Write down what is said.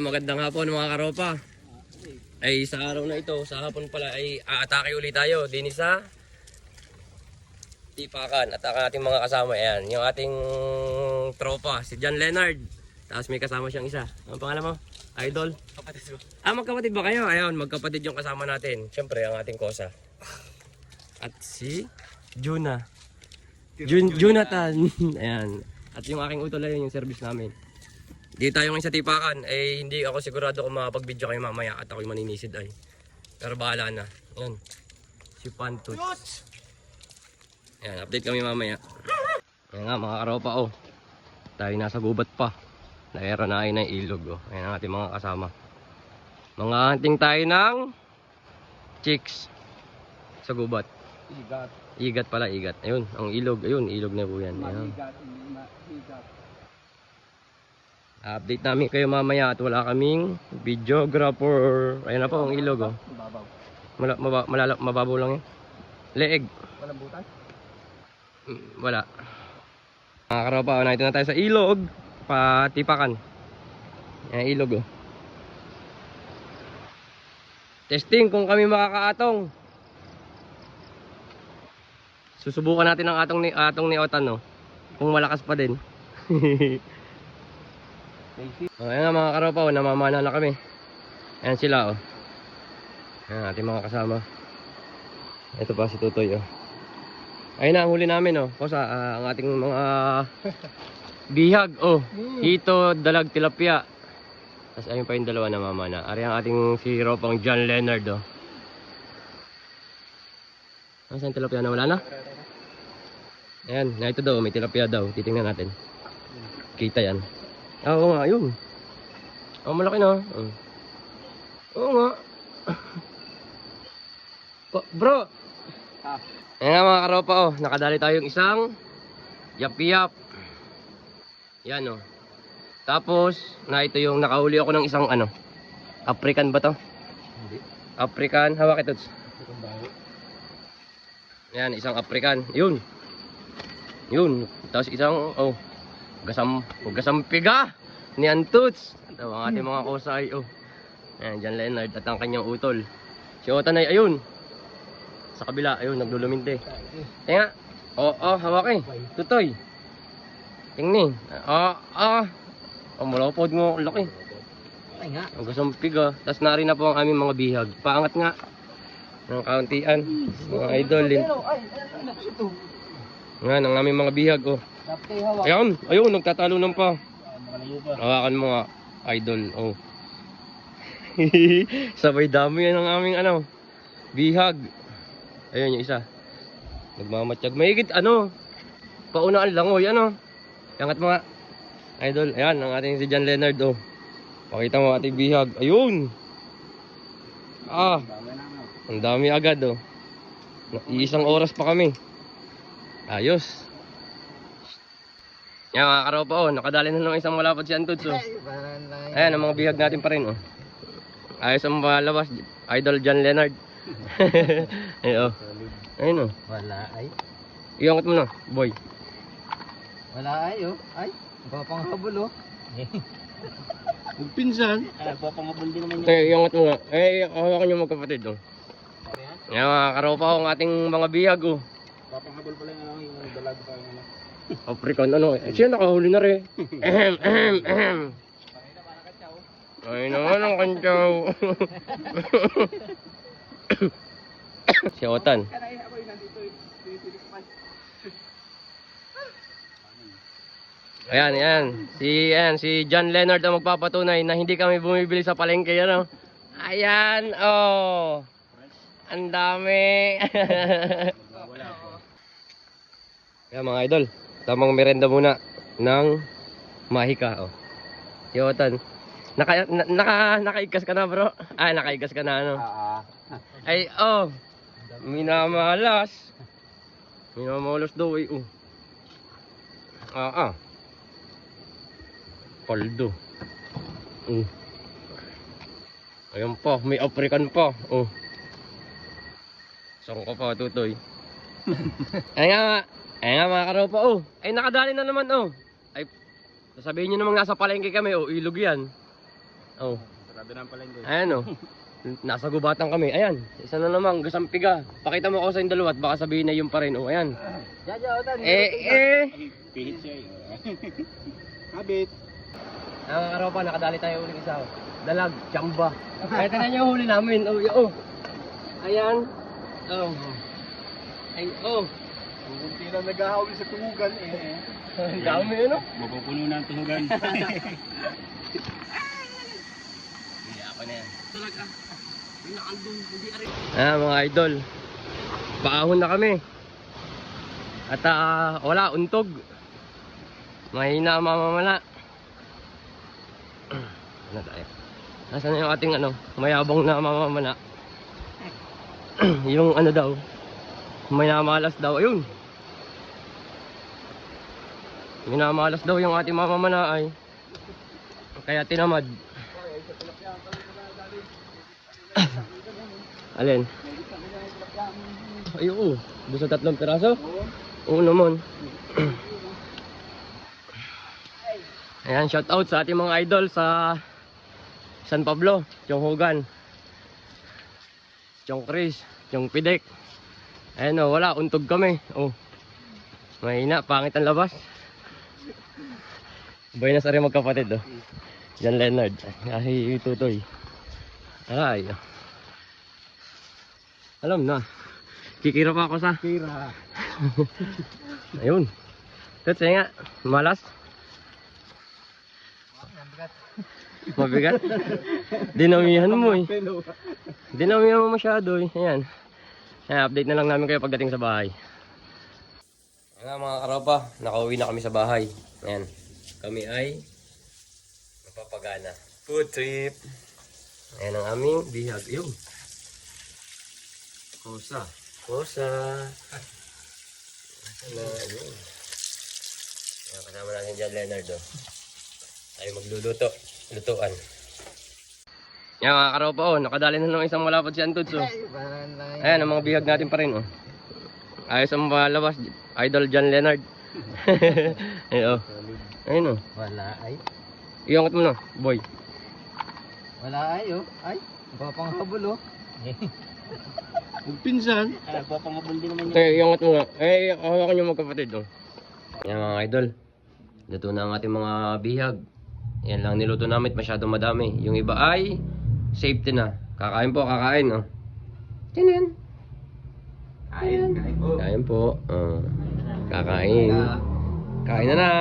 Magandang hapon mga karopa. Ay sa araw na ito, sa hapon pala ay aatake ulit tayo din sa Tipakan at ang ating mga kasama. Ayan, yung ating tropa, si John Leonard. Tapos may kasama siyang isa. Ang pangalan mo? Idol? Kapatid ko. Magkapatid ba kayo? Ayun, magkapatid yung kasama natin. Siyempre, ang ating kosa. At si Juna. Jonathan. Ayan. At yung aking utol ay yung service namin. Di tayo ngayon sa Tipakan. Hindi ako sigurado kung makapag-video kayo mamaya at ako'y maninisid ay. Pero bahala na. Ayan. Si Pantot. Ayan, update kami mamaya. Ayan nga mga karopa oh. Tayo nasa gubat pa. Naera na ay ng ilog oh. Ayan ang ating mga kasama. Mga hunting tayo ng chicks sa gubat. Igat. Igat pala, igat. Ayun, ang ilog. Ayun, ilog na po yan. Ayan. Igat. Update namin kayo mamaya at wala kaming videographer. Ayan na po ang ilog oh. Mababaw lang yan. Leeg. Walang butas? Wala. Mga karopa, nakita na tayo sa ilog. Patipakan. Ayan ilog oh. Testing kung kami makakaatong. Susubukan natin ang atong ni Otan no. Kung malakas pa din. Ayan nga mga karopa oh, namamana na kami. Ayan sila oh. Ayan ating mga kasama. Ito pa si Tutoy oh. Ayun na ang huli namin oh. Kosa ang ating mga bihag oh. Hito, dalag, tilapia. Tapos ayun pa yung dalawa namamana. Ari ang ating si Ropang John Leonard oh. Saan tilapia na wala na? Ayan, na ito daw, may tilapia daw. Titingnan natin. Kita yan. Oo nga, yun. Malaki na. Oo nga. Bro! Ayan nga mga karopa oh, nakadali tayong isang yap-yap. Yan oh. Tapos, ito yung nakahuli ako ng isang African ba to? Hindi. African, hawak ito. Yan, isang African. Yun. Yun. Tapos isang, gasampiga ni Antuts. Ito ang ating mga kusay. Oh. Ayan, John Leonard at ang kanyang utol. Si Otan ay, ayun. Sa kabila, ayun, nagluluminte. Kaya nga, hawak eh. Tutoy. Tingni. Malapod mo, laki. Ay nga. Ang gasampiga. Tapos nari na po ang aming mga bihag. Paangat nga. Ng kauntian. Mga idol din. Nga, ang aming mga bihag oh. Ayun, ayun, nagtatalunan pa. Hawakan mo nga, idol, oh. Sabay dami yan ang aming bihag. Ayun yung isa. Nagmamatsyag. Mahigit paunaan lang oh, yan oh. Yangat mga idol, ayan, ang ating si John Leonard oh. Pakita mo ating bihag, ayun. Ang dami agad oh. Iisang oras pa kami. Ayos. Yan mga karopa oh, nakadali na ng isang malapad si Antuts oh. Ayan ang mga bihag natin pa rin oh. Ayos ang malabas, idol John Leonard. Ayun oh. Ayun oh. Wala ay. Iangat mo na, boy. Wala ay oh. Ay, papanghabol oh. Pinsan. Papanghabol din naman yun. Iangat mo nga. Hawakan yung magkapatid oh. Yan mga karopa oh, ang ating mga bihag oh. Papanghabol pala yung dalag pa yung African siya nakahuli na rin. Ay naman ang kantsaw. Si Otan. Ayan. Si John Leonard ang magpapatunay na hindi kami bumibili sa palengke ano. Ayan oh. Ang dami. Kaya mga idol, tamang merenda muna ng mahika oh. Si Otan. Nakaigas ka na bro? Nakaigas ka na Ay oh. Minamalas daw eh oh. Paldo. Ayan pa, may African pa oh. Saan ka pa Tutoy? Ayan nga mga karopa oh. Ay nakadali na naman oh. Ay sasabihin nyo namang nasa palengke kami oh, ilog yan. Oh. Sarado na ang palengke. Ayan oh. Nasa gubatan kami. Ayan. Isa na naman. Gusang piga. Pakita mo ako sa yung dalawa at baka sabihin na yung pa rin. Oh, ayan. Otan. Ay, pihit siya eh. Habit. Ang araw pa, nakadali tayo uling isa. Oh. Dalag, tsamba. Kaya tanan niyo huli namin. Oh, oh. Ayan. Oh. Ay, oh. Kung tira naghahawil sa tuhugan eh. Ang dami yun, oh. Mapupuno na ang tuhugan. Hindi, ako na yan. Talaga. Pinakandong, hindi arin. Ayan, mga idol. Paahon na kami. At wala, untog. Mahina mamamala. Ano tayo? Nasaan na yung ating mayabang na mamamala? Yung ano daw, minamalas daw. Ayun. Minamalas daw yung ating mamamana ay. Kaya tinamad. Alin? Ay, oo. Doon sa 3 piraso? Oo naman. Ayan, shout out sa ating mga idol sa San Pablo, Chong Hogan, Chong Chris, Chong Pidek. Ayan o, wala, untog kami. Oh, mahina, pangit ang labas. Bay na sa rin magkapatid oh. John Leonard, ay Tutoy. Ay, alam na, kikira pa ako sa Tira. ayun. Tutsi nga, malas. Mabigat. Dinamihan mo eh. Dinamihan mo masyado eh. Ayan. Ayan, update na lang namin kayo pagdating sa bahay. Ayan mga karopa, nakauwi na kami sa bahay. Ayan. Kami ay mapapagana. Food trip. Ayan ang aming bihag. Yung Kosa. Kosa. Ayan na. Ayun. Ayan, kasama natin dyan Leonard oh. Tayo magluluto. Lutuan. Yan mga karopa oh, nakadali na ng isang malapad si Antuds oh. Ayan ang mga bihag natin pa rin oh. Ayos ang malabas, idol John Leonard. Ayun oh. Ayun oh. Wala ay. Iangat mo na, boy. Wala ay oh. Ay, papanghabol oh. Magpinsan. Nagpapangabol din naman Iangat mo nga. Hawakan niyo magkapatid oh. Yan mga idol. Luto na ang ating mga bihag. Yan lang niluto namin, masyadong madami. Yung iba ay safety na. Kakain po, kakain oh. Tinan. Kain po. Kain po. Kakain. Kain na na.